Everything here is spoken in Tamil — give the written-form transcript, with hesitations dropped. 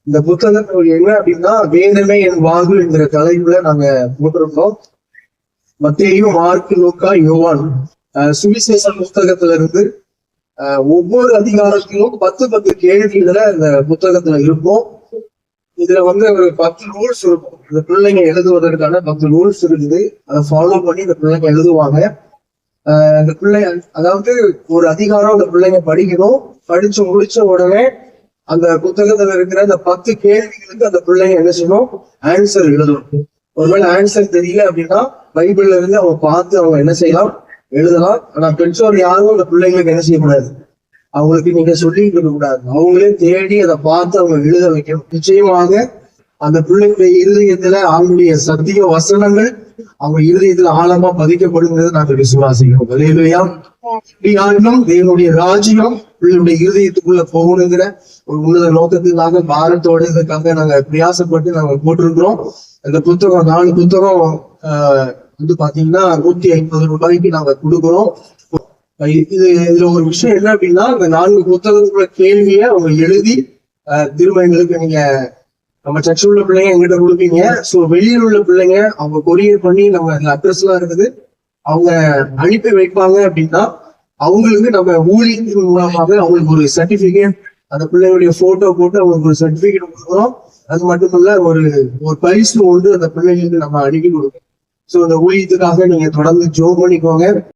இந்த புத்தகத்துல என்ன அப்படின்னா வேதமே என் வாழ்வு என்கிற தலைப்புல நாங்க போட்டிருக்கோம். மத்தேயு, மார்க், லூக்கா, யோவான் சுவிசேஷ புத்தகத்துல இருந்து ஒவ்வொரு அதிகாரத்திலும் 10 கேள்விகளை இந்த புத்தகத்துல இருக்கும். இதுல ஒரு 10 ரூல்ஸ் இருக்கும். இந்த பிள்ளைங்க எழுதுவதற்கான 10 ரூல்ஸ் இருக்குது. அதை ஃபாலோ பண்ணி இந்த பிள்ளைங்க எழுதுவாங்க. இந்த பிள்ளை அதாவது ஒரு அதிகாரம் அந்த பிள்ளைங்க படிக்கணும். படிச்சு முடிச்ச உடனே அந்த புத்தகத்துல இருக்கிற அந்த 10 கேள்விகளுக்கு அந்த பிள்ளைங்க என்ன செய்யணும், ஆன்சர் எழுதணும். ஒருவேளை ஆன்சர் தெரியல அப்படின்னா பைபிள்ல இருந்து அவங்க பார்த்து அவங்க என்ன செய்யலாம், எழுதலாம். ஆனா பெற்றோர் யாரும் அந்த பிள்ளைங்களுக்கு என்ன செய்யக்கூடாது, அவங்களுக்கு நீங்க சொல்லிட்டு இருக்க கூடாது. அவங்களே தேடி அதை பார்த்து அவங்க எழுத வைக்கணும். நிச்சயமாக அந்த பிள்ளைங்களுடைய இருதயத்துல அவங்களுடைய சத்திய வசனங்கள் அவங்க இருதயத்துல ஆழமா பதிக்கப்படுங்கிறது நாங்கள் விசுவாசிக்கிறோம். தேவனுடைய ராஜ்யம் பிள்ளைகளுடைய இருதயத்துக்குள்ள போகணுங்கிற ஒரு உன்னத நோக்கத்துக்காக பாரத்தோட இதுக்காக நாங்க பிரயாசப்பட்டு நாங்க போட்டிருக்கிறோம். இந்த புத்தகம் 4 புத்தகம் பாத்தீங்கன்னா 150 ரூபாய்க்கு நாங்க கொடுக்குறோம். இதுல ஒரு விஷயம் என்ன அப்படின்னா, இந்த 4 புத்தகத்துக்குள்ள கேள்வியை அவங்க எழுதி திரும்ப எங்களுக்கு நீங்க நம்ம சர்ச்சில் உள்ள பிள்ளைங்க எங்கிட்ட கொடுப்பீங்க. ஸோ வெளியில் உள்ள பிள்ளைங்க அவங்க கொரியர் பண்ணி நம்ம அட்ரஸ் எல்லாம் இருக்குது, அவங்க அனுப்பி வைப்பாங்க. அப்படின்னா அவங்களுக்கு நம்ம ஊழியத்தின் மூலமாக அவங்களுக்கு ஒரு சர்டிபிகேட், அந்த பிள்ளைங்களுடைய போட்டோ போட்டு அவங்களுக்கு ஒரு சர்டிபிகேட் கொடுக்குறோம். அது மட்டுமல்ல ஒரு பரிசு ஒன்று அந்த பிள்ளைங்களுக்கு நம்ம அனுப்பி கொடுக்கணும். ஸோ அந்த ஊழியத்துக்காக நீங்க தொடர்ந்து ஜோம் பண்ணிக்கோங்க.